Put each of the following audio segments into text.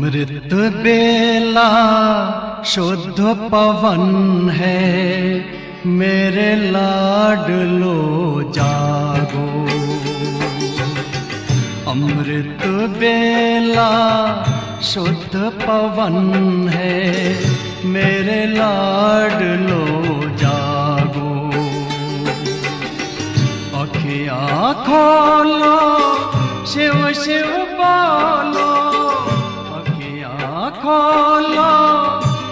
अमृत बेला शुद्ध पवन है, मेरे लाडलो जागो। अमृत बेला शुद्ध पवन है, मेरे लाडलो जागो। अखियाँ खोलो, शिव शिव बोलो, अखियाँ खोलो,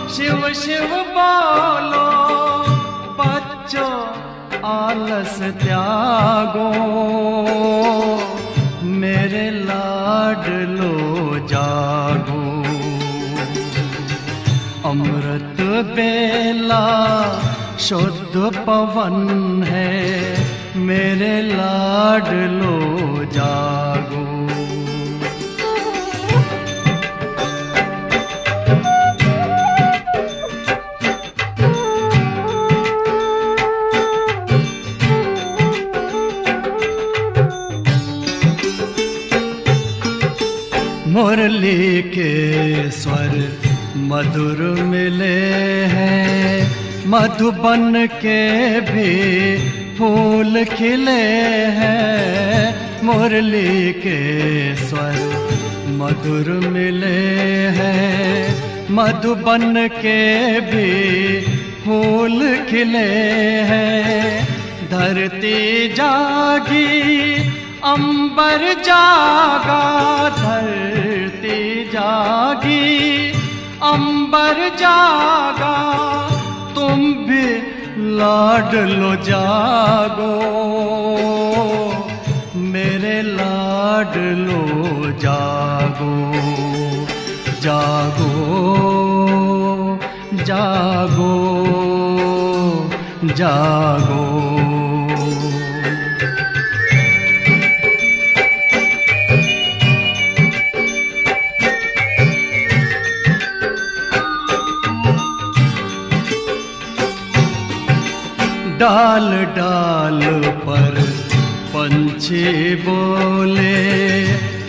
शिव शिव बोलो। बच्चों आलस त्यागो, मेरे लाडलो जागो। अमृत बेला शुद्ध पवन है, मेरे लाडलो जागो। मुरली के स्वर मधुर मिले हैं, मधुबन के भी फूल खिले हैं। मुरली के स्वर मधुर मिले हैं, मधुबन के भी फूल खिले हैं। धरती जागी, अंबर जागा, धरती जागी, अंबर जागा। तुम भी लाडलो जागो, मेरे लाडलो जागो। जागो जागो जागो। डाल डाल पर पंछी बोले,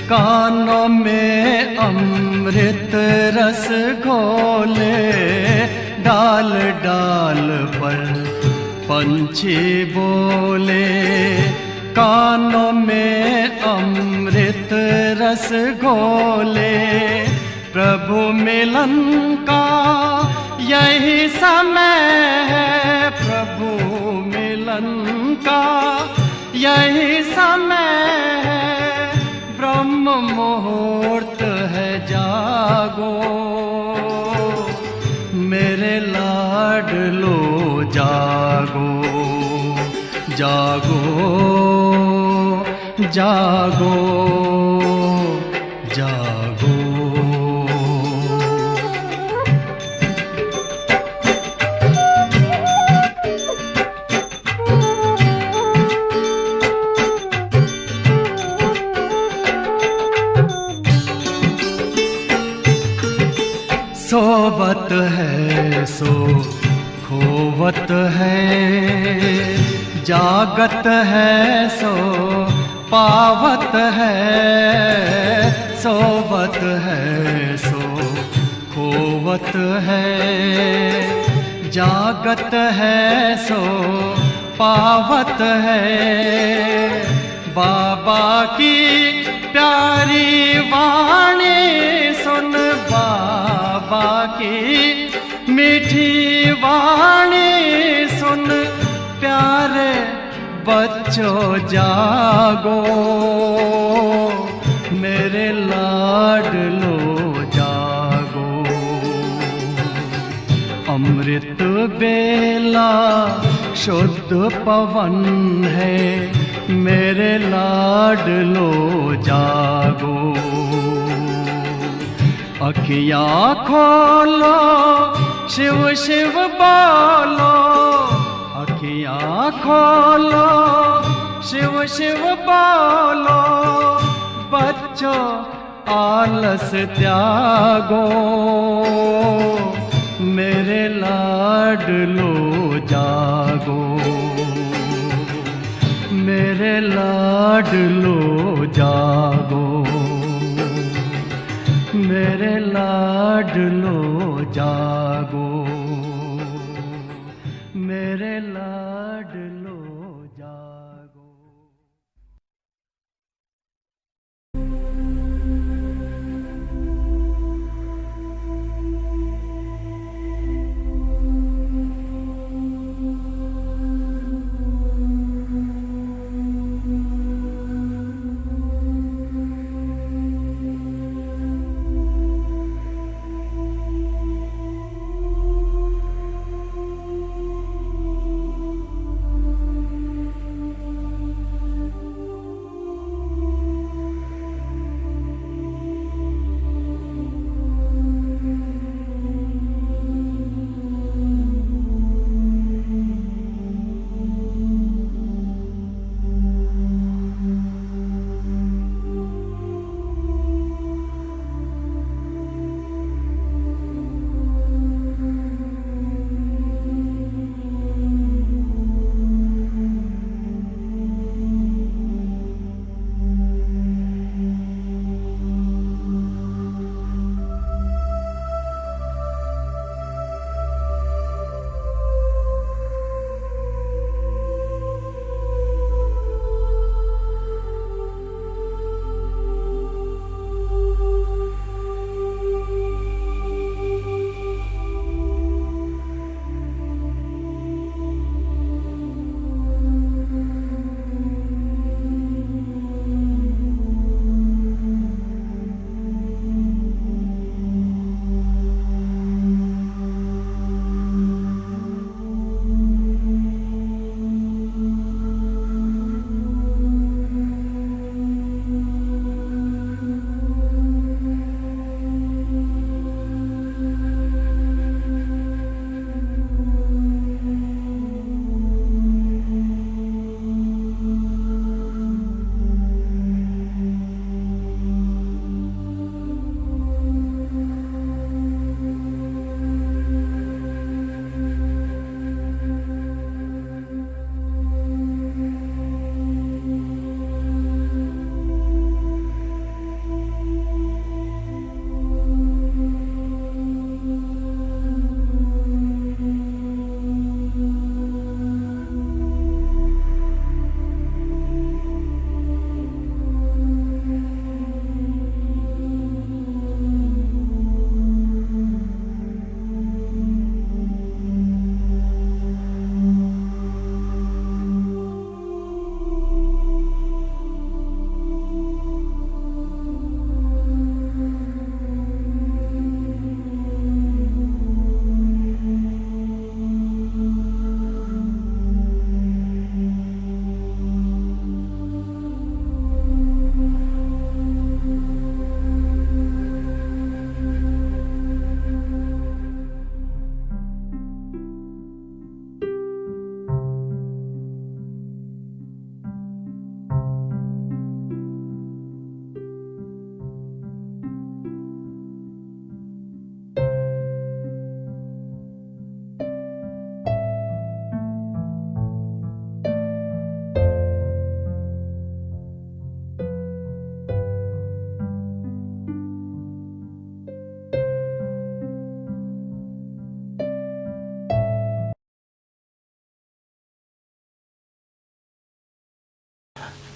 कानों में अमृत रस घोले। डाल डाल पर पंछी बोले, कानों में अमृत रस घोले। प्रभु मिलन का यही समय है, प्रभु मिलन का यही समय है। ब्रह्म मुहूर्त है, जागो, मेरे लाडलो जागो। जागो जागो जागो। सोवत है सो खोवत है, जागत है सो पावत है। सोवत है सो खोवत है, जागत है सो पावत है। बाबा की प्यारी वाणी सुन, बाबा की मीठी वाणी सुन। प्यारे बच्चों जागो, मेरे लाडलो जागो। अमृत बेला शुद्ध पवन है, मेरे लाडलो जागो। अखियाँ खोलो, शिव शिव बोलो, अखियाँ खोलो, शिव शिव बोलो। बच्चों आलस त्यागो, मेरे लाडलो जागो। मेरे लाडलो जागो। मेरे लाडलो जागो, मेरे लाडलो जागो।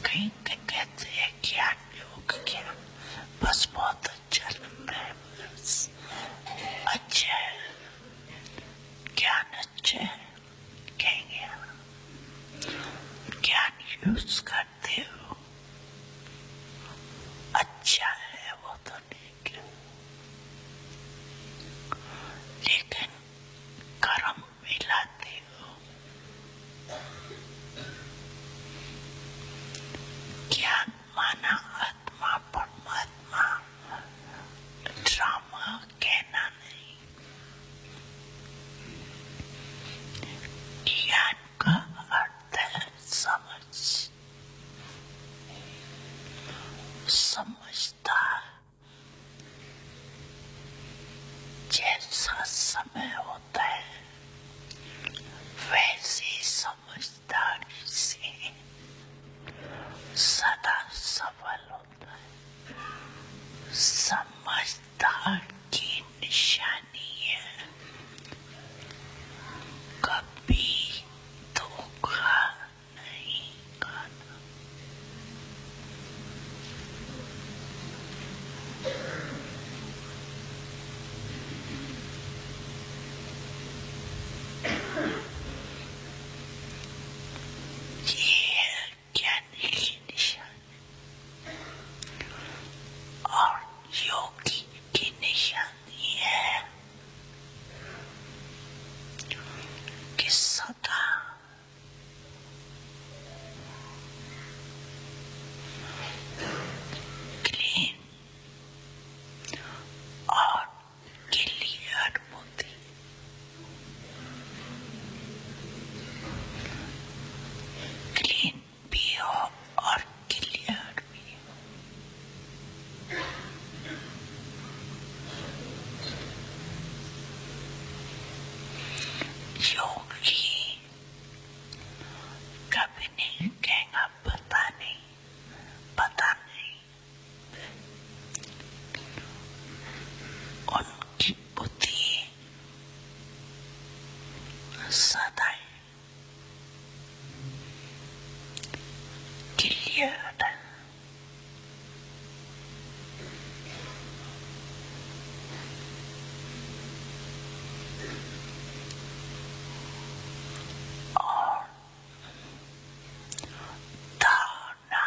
कहीं कहते हैं ज्ञान योग क्या बस बहुत अच्छा लगता है, बस अच्छा है, ज्ञान अच्छा है, कहेंगे ज्ञान यूज करते हो अच्छा है वो तो ठीक है, लेकिन कर्म मिलाते हो सदा क्लीन और क्लियर बुद्धि, क्लीन भी हो और क्लियर भी हो। योगी कभी नहीं कहेगा पता नहीं, पता नहीं। उनकी बुद्धि सदा क्लियर और धारणा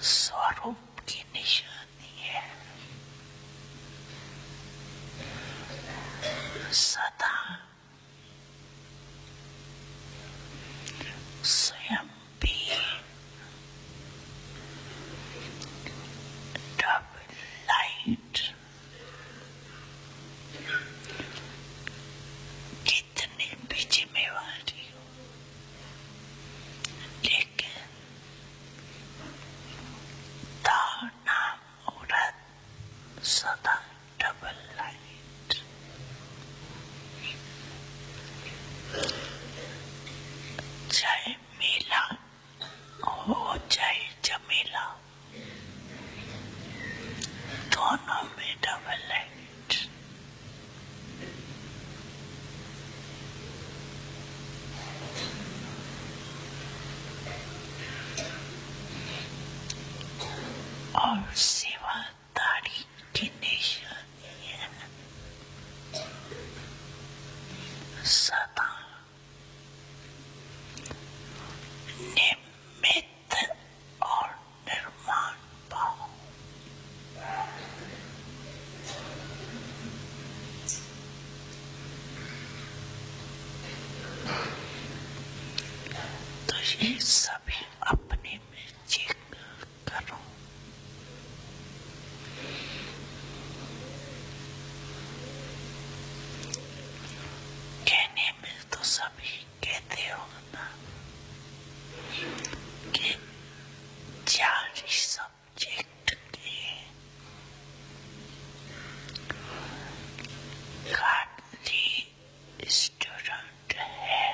स्वरूप की निशानी है। सदा स्वयं भी डबल लाइट कितनी भी जिम्मेवारी हो, लेकिन धारणा मुहूर्त सदा डबल लाइट। चाहे मेला हो चाहे जमेला, दोनों में डबल लाइट। और सेवादारी की निशानी है। सदा निमित्त और निर्माण भाव। तो ये सभी अपने में चेक करो। कहने में तो सभी कहते हो ना कि 4 सब्जेक्ट के खाली स्टूडेंट है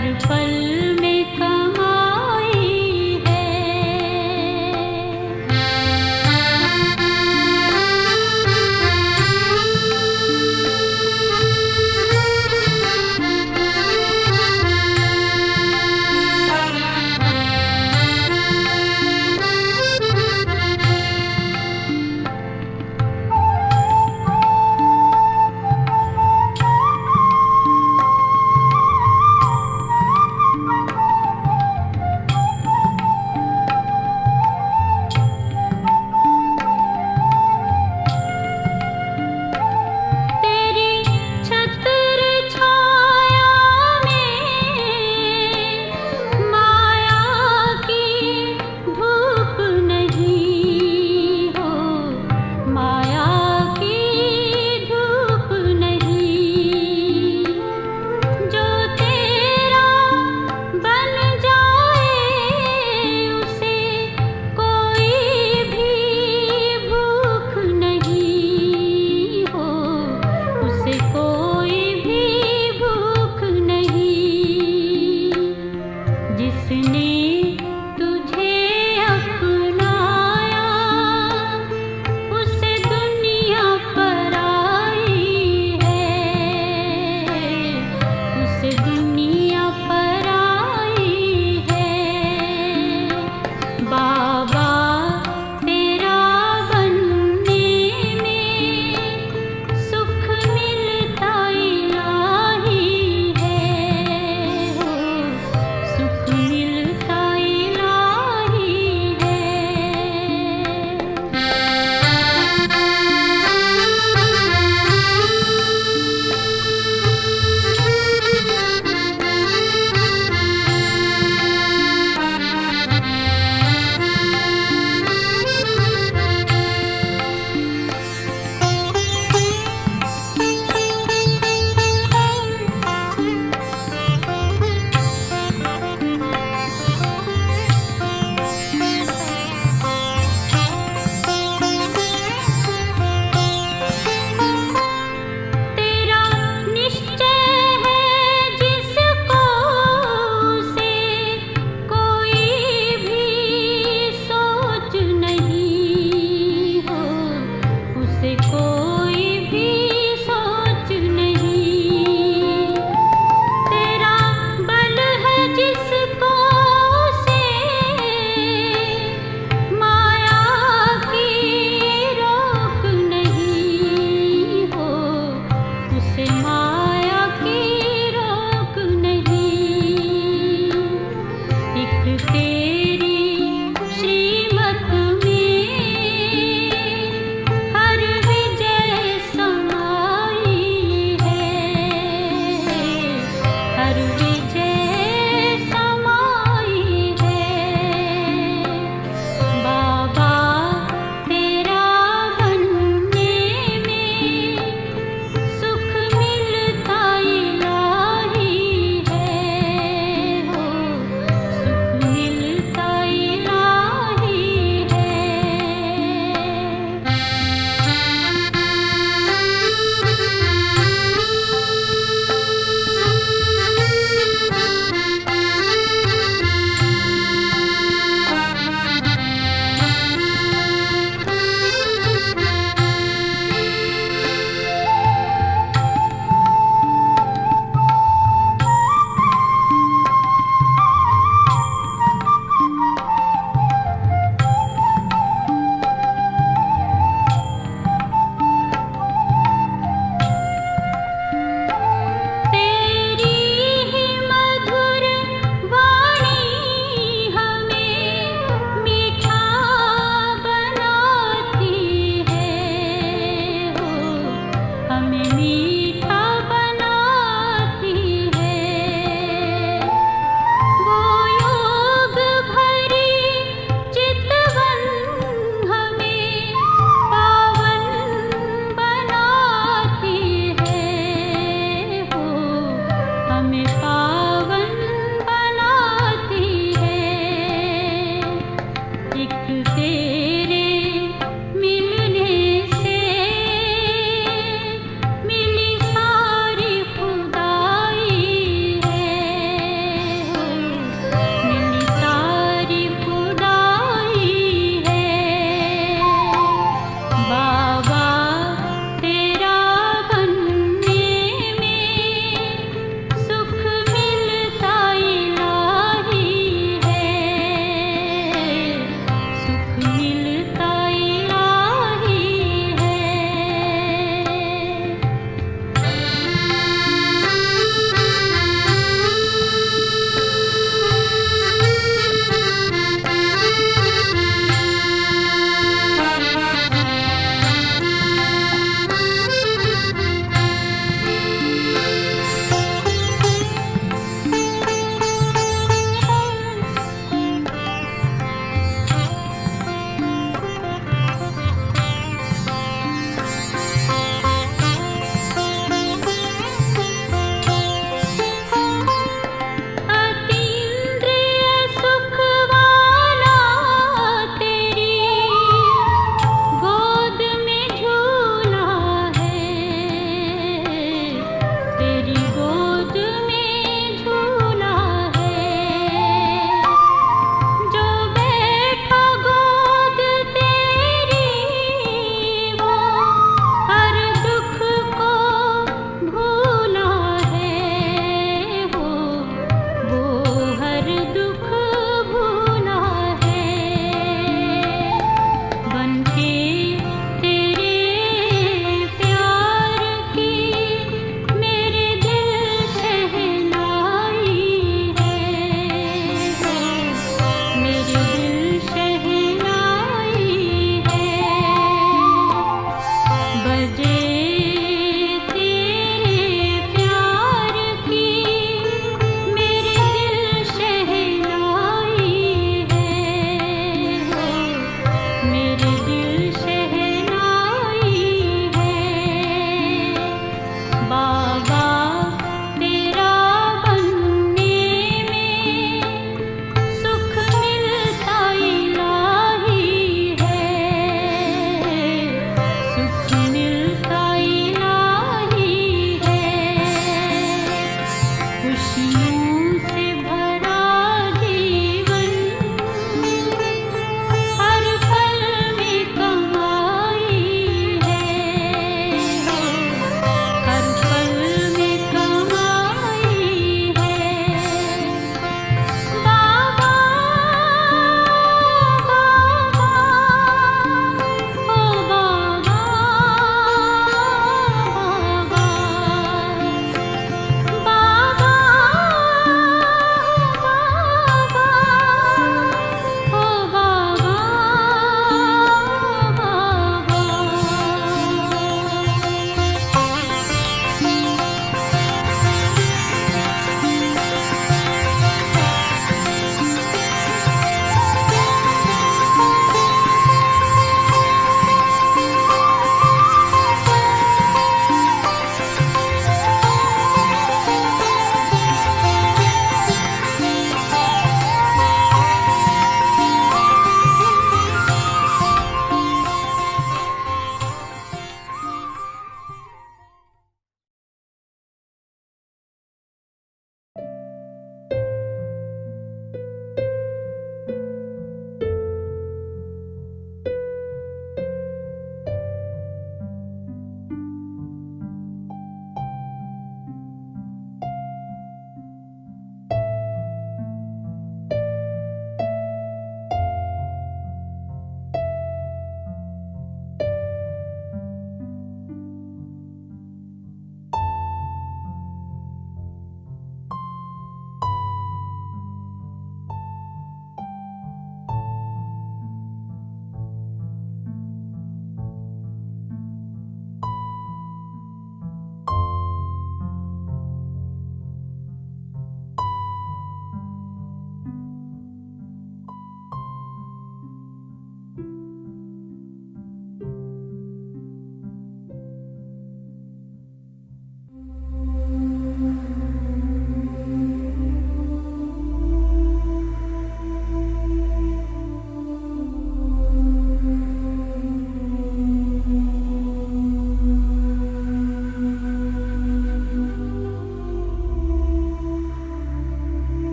हर पल में कमाई है।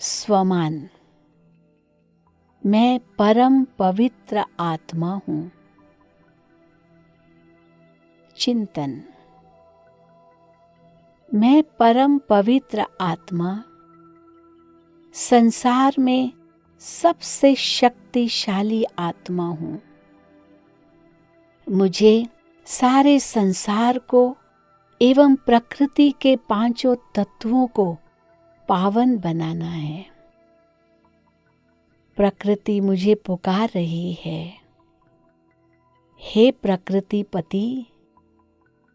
स्वमान। मैं परम पवित्र आत्मा हूँ। चिंतन। मैं परम पवित्र आत्मा संसार में सबसे शक्तिशाली आत्मा हूँ। मुझे सारे संसार को एवं प्रकृति के पांचों तत्वों को पावन बनाना है। प्रकृति मुझे पुकार रही है, हे प्रकृति पति,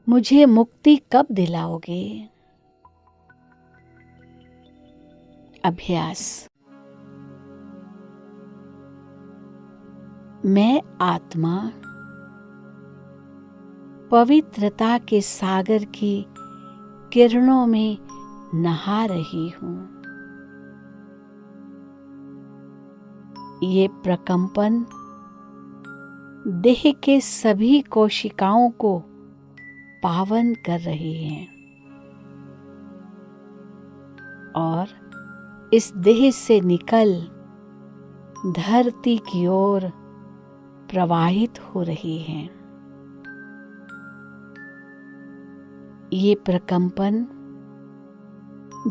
मुझे मुक्ति कब दिलाओगे? अभ्यास। मैं आत्मा पवित्रता के सागर की किरणों में नहा रही हूँ। ये प्रकंपन देह के सभी कोशिकाओं को पावन कर रहे हैं और इस देह से निकल धरती की ओर प्रवाहित हो रही हैं। ये प्रकंपन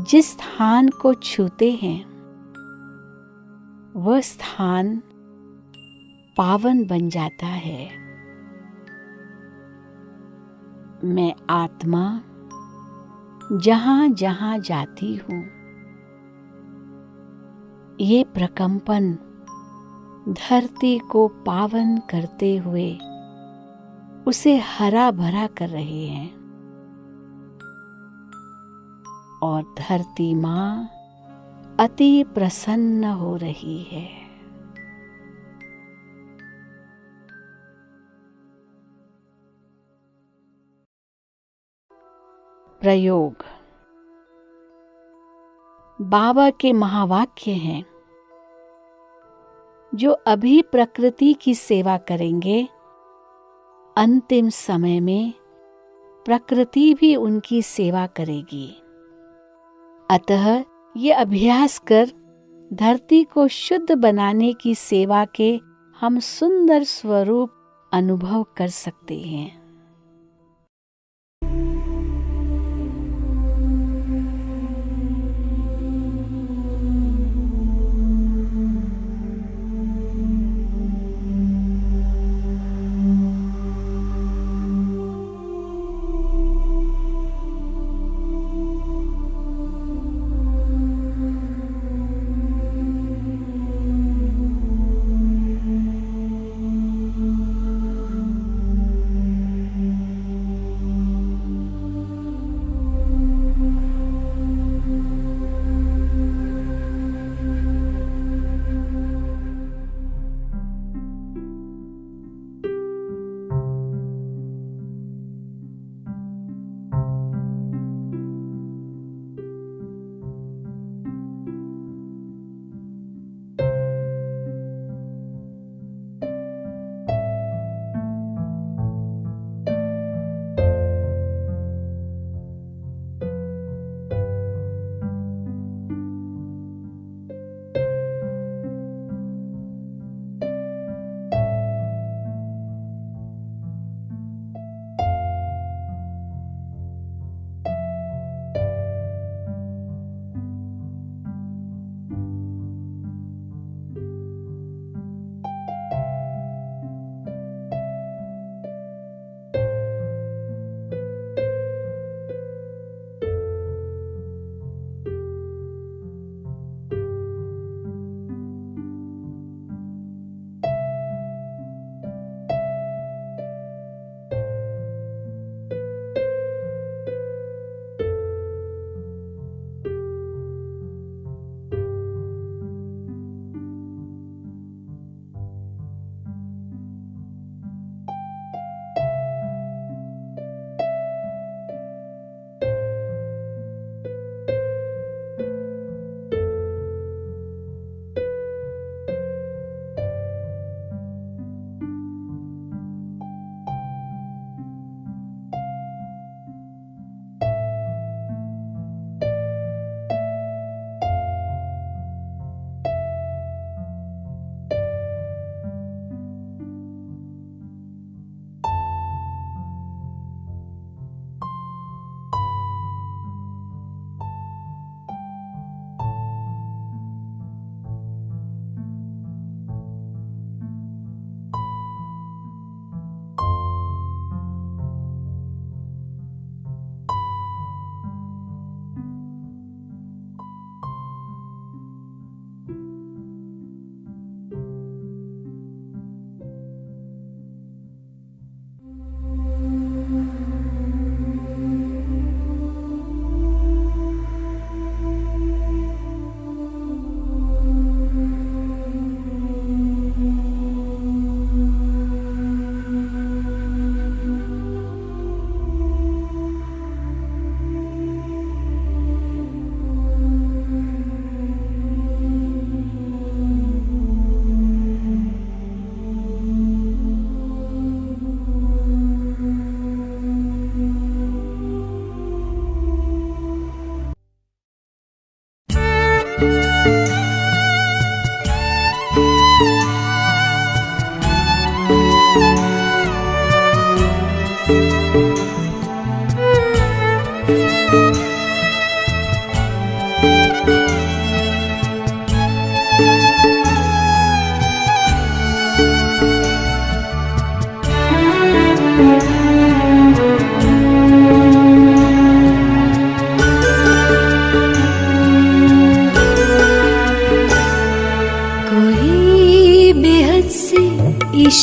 जिस स्थान को छूते हैं वह स्थान पावन बन जाता है। मैं आत्मा जहां जहां जाती हूँ, ये प्रकंपन धरती को पावन करते हुए उसे हरा भरा कर रहे हैं और धरती माँ अति प्रसन्न हो रही है। प्रयोग। बाबा के महावाक्य हैं, जो अभी प्रकृति की सेवा करेंगे, अंतिम समय में प्रकृति भी उनकी सेवा करेगी। अतः ये अभ्यास कर धरती को शुद्ध बनाने की सेवा के हम सुंदर स्वरूप अनुभव कर सकते हैं।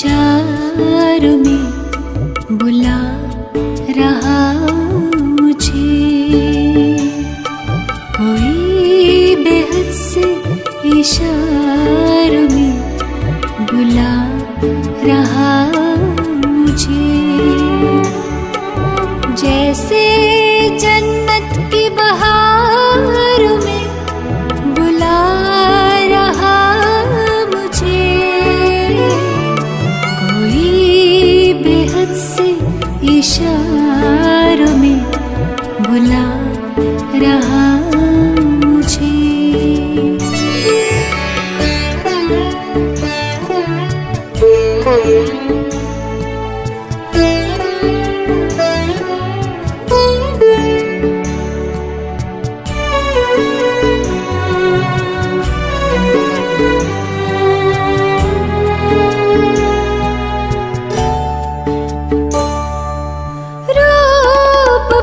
इशारों में बुला रहा मुझे। कोई बेहद से इशारों में बुला रहा मुझे। जैसे जन्नत की बहारों में बुला रहा मुझे। कोई बेहद से इशारों में बुला रहा मुझे।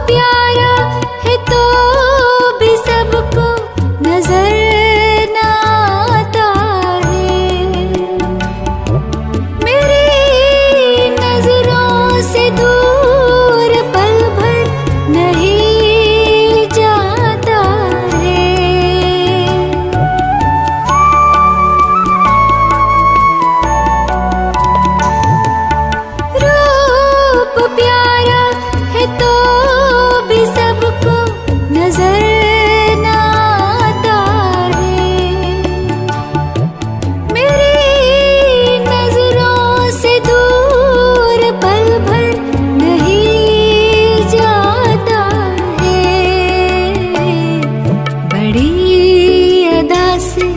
प्यारा है तो भी सबको नजर न आता है। मेरी नजरों से दूर पल भर नहीं जाता है। रूप प्यारा है तो भी सबको नजर न आता है। मेरी नजरों से दूर पल भर नहीं जाता है। बड़ी अदा से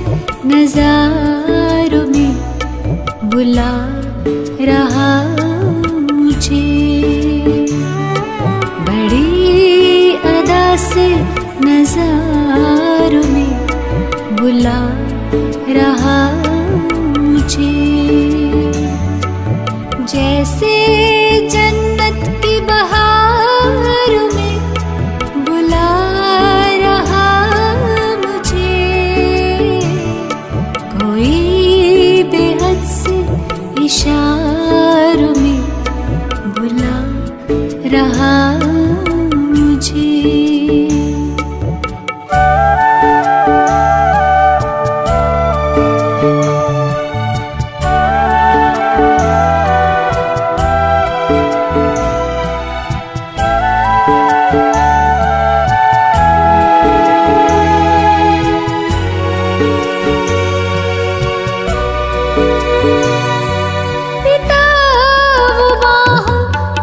नजारों में बुला रहा मुझे। बड़ी अदा से नजारों में बुला रहा मुझे। जैसे जन्नत की बहारों में बुला रहा मुझे। कोई बेहद से इशारों में बुला रहा मुझे। पिता वो बाहों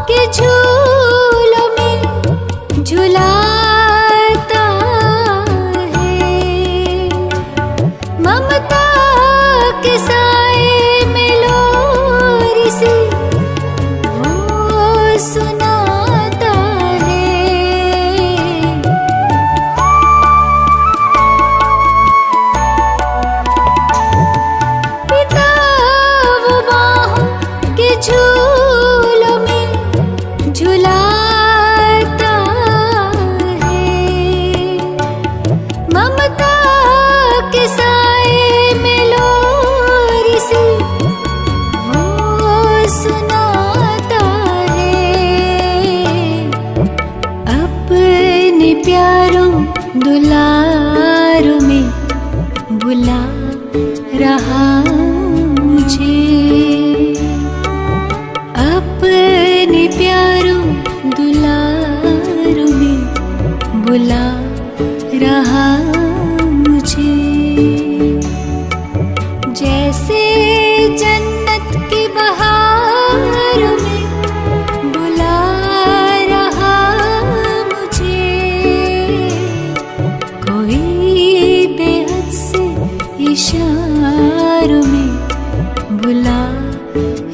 के झूलों में झुलाता है। ममता के साए में लोरी सी वो सुनाता है। पिता वो बाहों के झूलों में झुलाता है। ममता के साए में लोरी सी वो सुनाता है। अपने प्यारों दुलारों में बुला रहा मुझे। अपने प्यारों दुलारों में बुला रहा मुझे। जैसे जन्नत की बहारों में बुला रहा मुझे। कोई बेहद से इशारों में बुला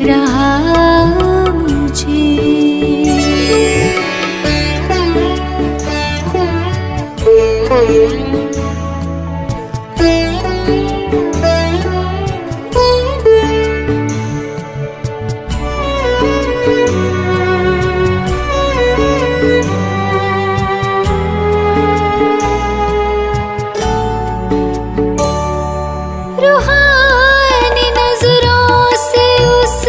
रहा मुझे। रूहानी नजरों से उस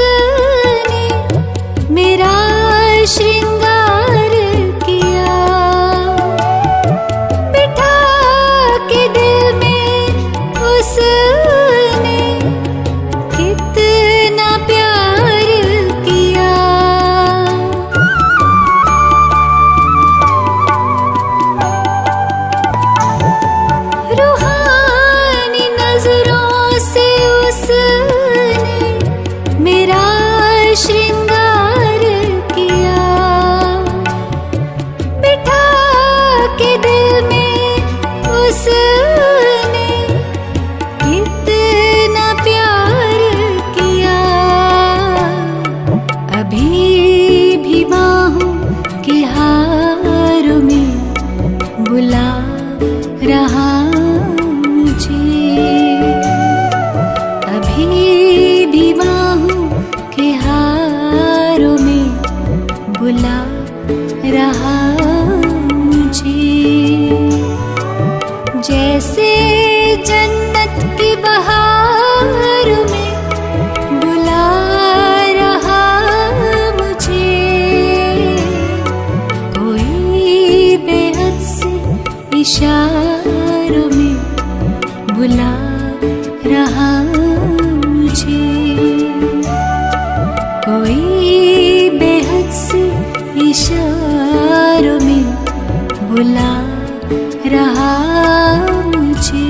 जैसे जन्नत की बहार में बुला रहा मुझे कोई बेहद से इशारों में बुला रहा मुझे कोई बेहद से इशारों में बुला रहा मुझे।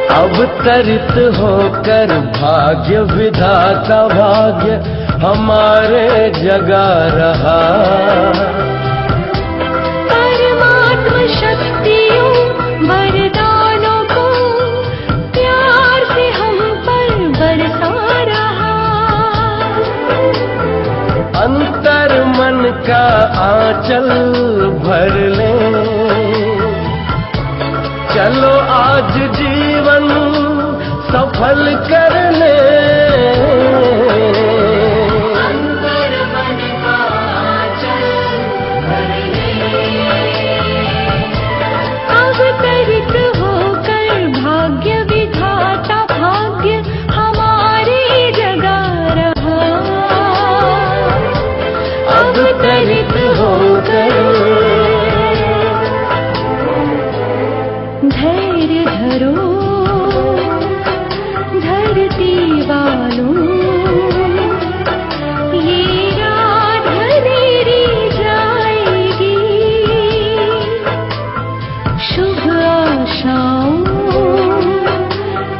अवतरित होकर भाग्य विधाता भाग्य हमारे जगा रहा। परमात्मा शक्तियों वरदानों को प्यार से हम पर बरसा रहा। अंतर मन का आंचल भर ले, चलो आज जीवन सफल कर ले। अंतर मन का आंचल भर ले, अवतरित होकर भाग्य विधाता भाग्य हमारी जगा रहा। अवतरित होकर धैर्य धरो धरती वालों, ये रात अंधेरी जाएगी। शुभ आशाओं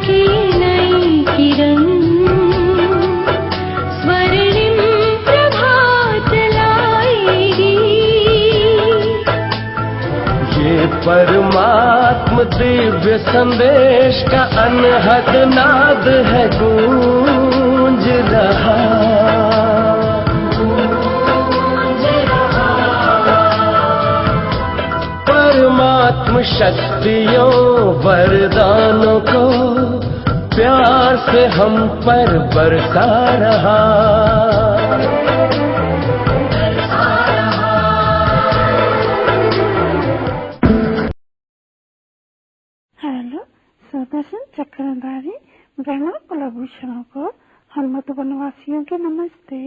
की नई किरण स्वर्णिम प्रभात लाएगी। ये परमात्म दिव्य संदेश का अनहद नाद है गूंज रहा। परमात्म शक्तियों वरदान हम पर बरसा रहा। हेलो सुदर्शन चक्रधारी ब्रह्मा कुलभूषणों को और मधुबनवासियों के नमस्ते।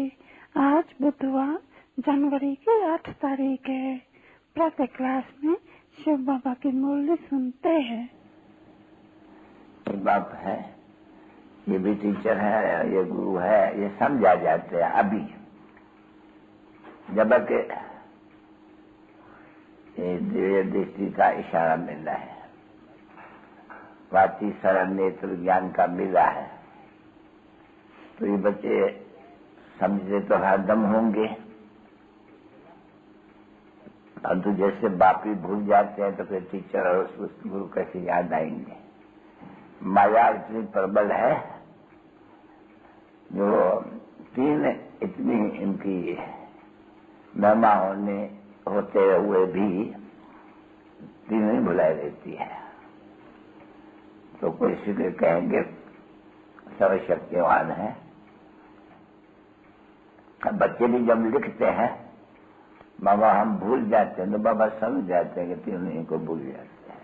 आज बुधवार जनवरी की 8 तारीख है। प्रातः क्लास में शिव बाबा की मुरली सुनते हैं। बाप है, ये भी टीचर है, ये गुरु है, ये समझा जाते हैं अभी, जबकि ये दिव्य दृष्टि का इशारा मिल रहा है, वाची सरल नेत्र ज्ञान का मिला है। तो ये बच्चे समझे तो हरदम होंगे, और तो जैसे बाप ही भूल जाते हैं तो फिर टीचर और उस गुरु कैसे याद आएंगे। माया इतनी प्रबल है जो तीन इतनी इनकी महिमा होते हुए भी तीन ही भुलाई रहती है। तो कोई शीघ्र कहेंगे सर्वशक्तिवान है। बच्चे भी जब लिखते हैं बाबा हम भूल जाते हैं, तो बाबा समझ जाते हैं कि तीनों इनको भूल जाते हैं।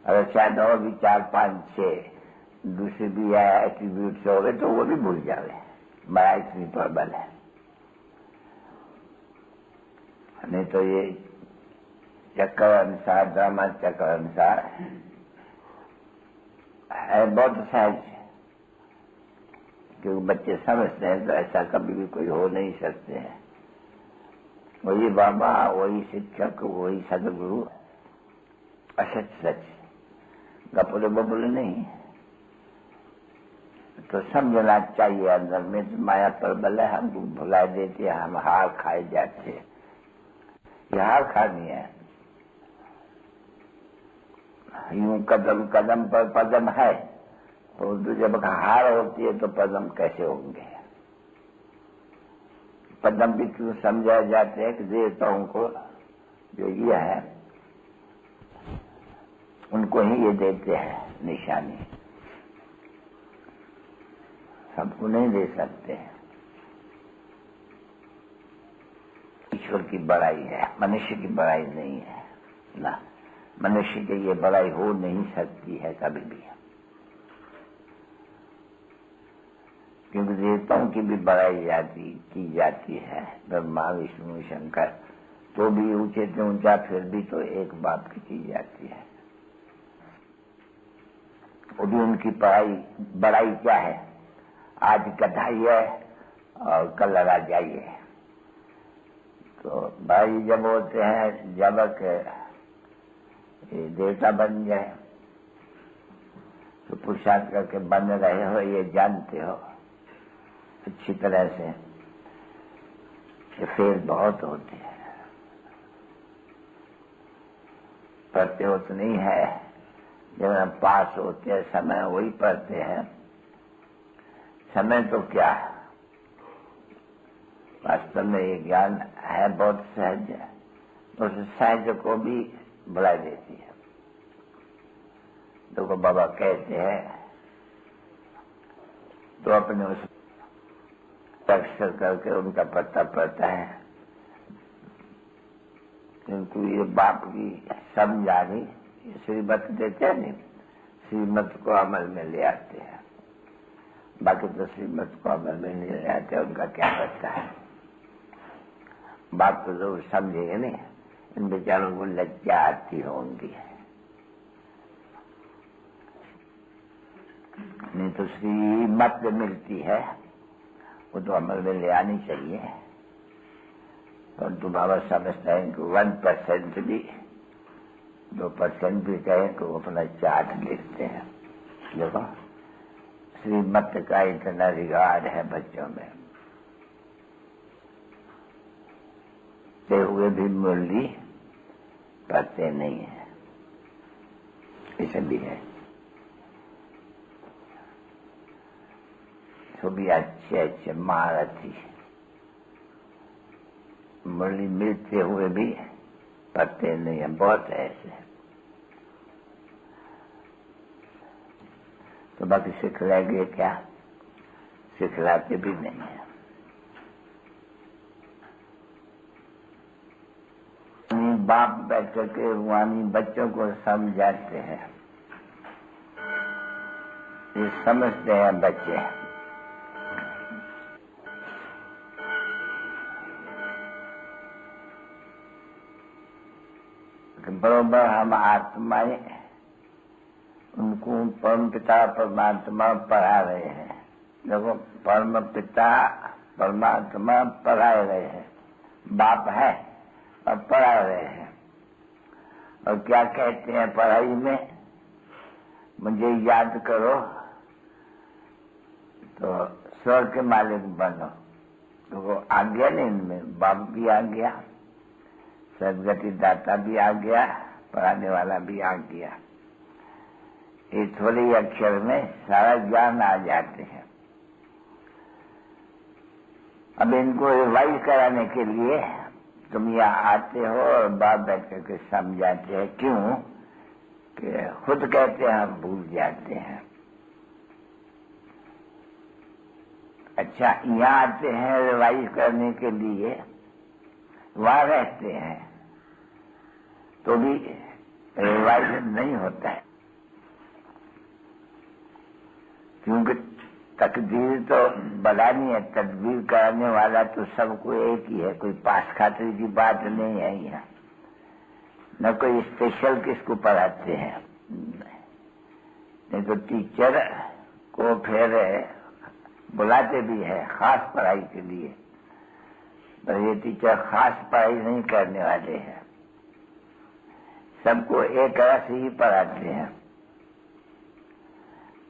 अगर शायद और भी 4, 5, 6 दूसरे भी एट्रीब्यूट हो गए तो वो भी भूल जावे। माया इतनी प्रबल है। नहीं तो ये चक्कर अनुसार, ड्रामा चक्कर अनुसार है बहुत सहज, क्योंकि बच्चे समझते हैं तो ऐसा कभी भी कोई हो नहीं सकते हैं। वही बाबा, वही शिक्षक, वही सदगुरु, असच सच, गपुले बबुले नहीं। तो समझना चाहिए अंदर में तो माया प्रबल है, हमको भुला देती है, हम हार खाए जाते हैं। ये हार खानी है, यूं कदम कदम पर पदम है, तो जब हार होती है तो पदम कैसे होंगे। पदम भी क्यों समझाए जाते हैं कि देवताओं को जो ये है उनको ही ये देते हैं निशानी, सबको नहीं दे सकते। ईश्वर की बड़ाई है, मनुष्य की बड़ाई नहीं है ना। मनुष्य की ये बड़ाई हो नहीं सकती है कभी भी, क्योंकि देवताओं की भी बड़ाई की जाती है, ब्रह्मा विष्णु शंकर, तो भी ऊंचे से ऊंचा, फिर भी तो एक बात की जाती है। वो भी उनकी बड़ाई क्या है, आज कथाई है और कल लगा जाइए। तो भाई जब होते हैं, जब देवता बन जाए तो पुरुषार्थ करके बन रहे हो, ये जानते हो अच्छी तरह से, फेल बहुत होते हैं। पढ़ते हो तो नहीं है, जब हम पास होते हैं समय वही पढ़ते हैं। समय तो क्या है, वास्तव में ये ज्ञान है बहुत सहज है, उस सहज को भी भुला देती है। तो बाबा कहते हैं तो अपने उस अक्षर करके उनका पता पड़ता है, किंतु ये बाप की समझ आ गई, श्रीमत देते हैं नहीं, श्रीमत को अमल में ले आते हैं। बाकी तो श्रीमत को अमल में नहीं ले आते, उनका क्या करता है। बाप तो जरूर समझेंगे नहीं, इन बेचारों को लज्जा आती होंगी, नहीं तो श्रीमत मिलती है, वो तो अमल में ले आनी चाहिए। परंतु बाबा समझते हैं कि 1% भी, 2% भी कहें तो अपना चार्ट लिखते हैं। देखो श्रीमत का इतना रिगार्ड है बच्चों में, ते हुए भी मुरली पढ़ते नहीं है, ऐसा भी है। तो भी अच्छे महारथी मुरली मिलते हुए भी पढ़ते नहीं है, बहुत ऐसे। तो तो बाकी सिखलाएंगे क्या? सिखलाते भी नहीं है। बाप बैठ करके रूहानी बच्चों को समझाते हैं, ये समझते हैं बच्चे। बरोबर हम आत्माएं उनको परम पिता परमात्मा पढ़ा रहे हैं। देखो, परम पिता परमात्मा पढ़ा रहे हैं, बाप है और पढ़ा रहे हैं। और क्या कहते हैं पढ़ाई में? मुझे याद करो तो स्वर्ग के मालिक बनो। तो वो आ गया नहीं, इनमें बाप भी आ गया, सदगति दाता भी आ गया, पढ़ाने वाला भी आ गया। ये थोड़े ही अक्षर में सारा ज्ञान आ जाते हैं। अब इनको रिवाइज कराने के लिए तुम यहाँ आते हो और बाप बैठ करके समझाते हैं। क्यों? कि खुद कहते हैं हम भूल जाते हैं। अच्छा, यहाँ आते हैं रिवाइज करने के लिए, वहां रहते हैं तो भी रिवाइज नहीं होता है, क्योंकि तकदीर तो बनानी है, तदबीर करने वाला तो सबको एक ही है। कोई पास खातिर की बात नहीं है यहाँ, न कोई स्पेशल किसको पढ़ाते हैं। नहीं तो टीचर को फिर बुलाते भी है खास पढ़ाई के लिए, पर ये टीचर खास पढ़ाई नहीं करने वाले हैं, सबको एक रस ही पढ़ाते हैं।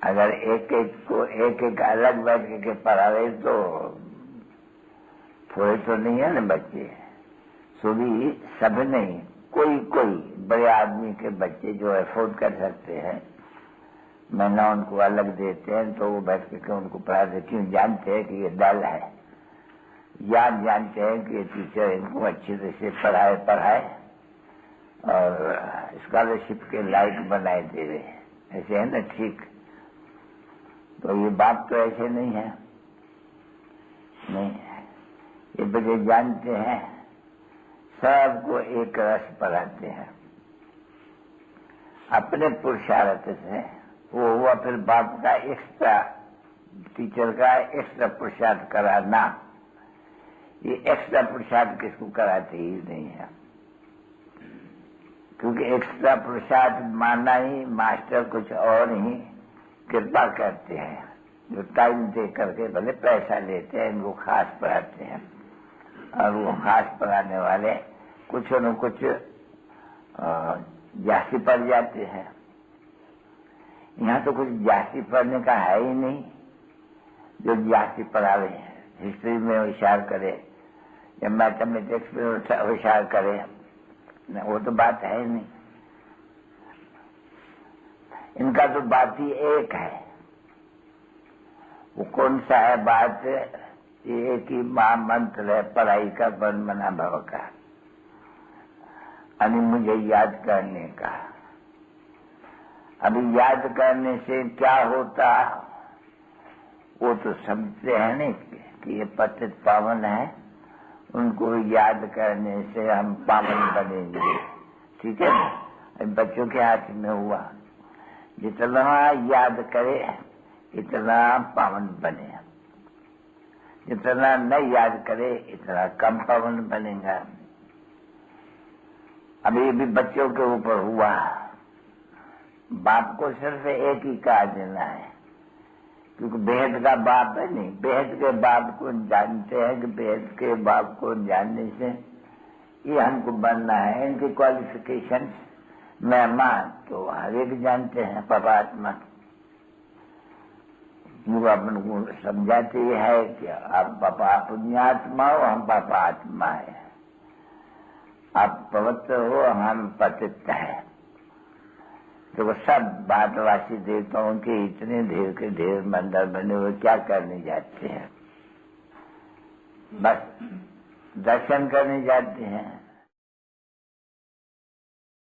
अगर एक एक को एक एक अलग बैठ के पढ़ा रहे तो थोड़े तो नहीं है ना बच्चे, सो भी सब नहीं, कोई कोई बड़े आदमी के बच्चे जो अफोर्ड कर सकते हैं, महीना उनको अलग देते हैं तो वो बैठ के उनको पढ़ाते। क्यों? जानते हैं कि ये दल है, या जानते हैं कि ये टीचर इनको अच्छी तरह से पढ़ाए और स्कॉलरशिप के लायक बनाए दे रहे। ऐसे है ना, ठीक? तो ये बात तो ऐसे नहीं है, नहीं, ये बच्चे जानते हैं, सबको एक रस पढ़ाते हैं अपने पुरुषार्थ से। वो हुआ फिर बाप का एक्स्ट्रा, टीचर का एक्स्ट्रा पुरुषार्थ कराना। ये एक्स्ट्रा पुरुषार्थ किसको कराते ही नहीं है, क्योंकि एक्स्ट्रा पुरुषार्थ मानना ही मास्टर कुछ और ही कृपा करते हैं, जो टाइम दे करके भले पैसा लेते हैं, इनको खास पढ़ाते हैं। और वो खास पढ़ाने वाले कुछ न कुछ जास्ती पढ़ जाते हैं। यहाँ तो कुछ जास्ती पढ़ने का है ही नहीं, जो जास्ती पढ़ा रहे हैं। हिस्ट्री में होशियार करे या मैथमेटिक्स में होशियार करे, वो तो बात है ही नहीं। इनका तो बात ही एक है। वो कौन सा है बात? एक ही महामंत्र है पढ़ाई का, बन मना भव का, यानी मुझे याद करने का। अभी याद करने से क्या होता वो तो समझते हैं नहीं कि ये पतित पावन है, उनको याद करने से हम पावन बनेंगे। ठीक है ना? बच्चों के हाथ में हुआ, जितना याद करे इतना पावन बने, जितना नहीं याद करे इतना कम पावन बनेगा। अभी भी बच्चों के ऊपर हुआ, बाप को सिर्फ एक ही कहा देना है, क्योंकि बेहद का बाप है नहीं। बेहद के बाप को जानते हैं कि बेहद के बाप को जानने से ये हमको बनना है, इनकी क्वालिफिकेशन मेहमान तो हर एक जानते हैं परमात्मा। वो अपन को समझाते है कि आप पापा पुण्यात्मा हो, हम पापा आत्मा है। आप पवित्र हो, हम पतित है। तो वो सब भारतवासी देवताओं के इतने ढेर के ढेर मंदिर बने हुए क्या करने जाते हैं? बस दर्शन करने जाते हैं।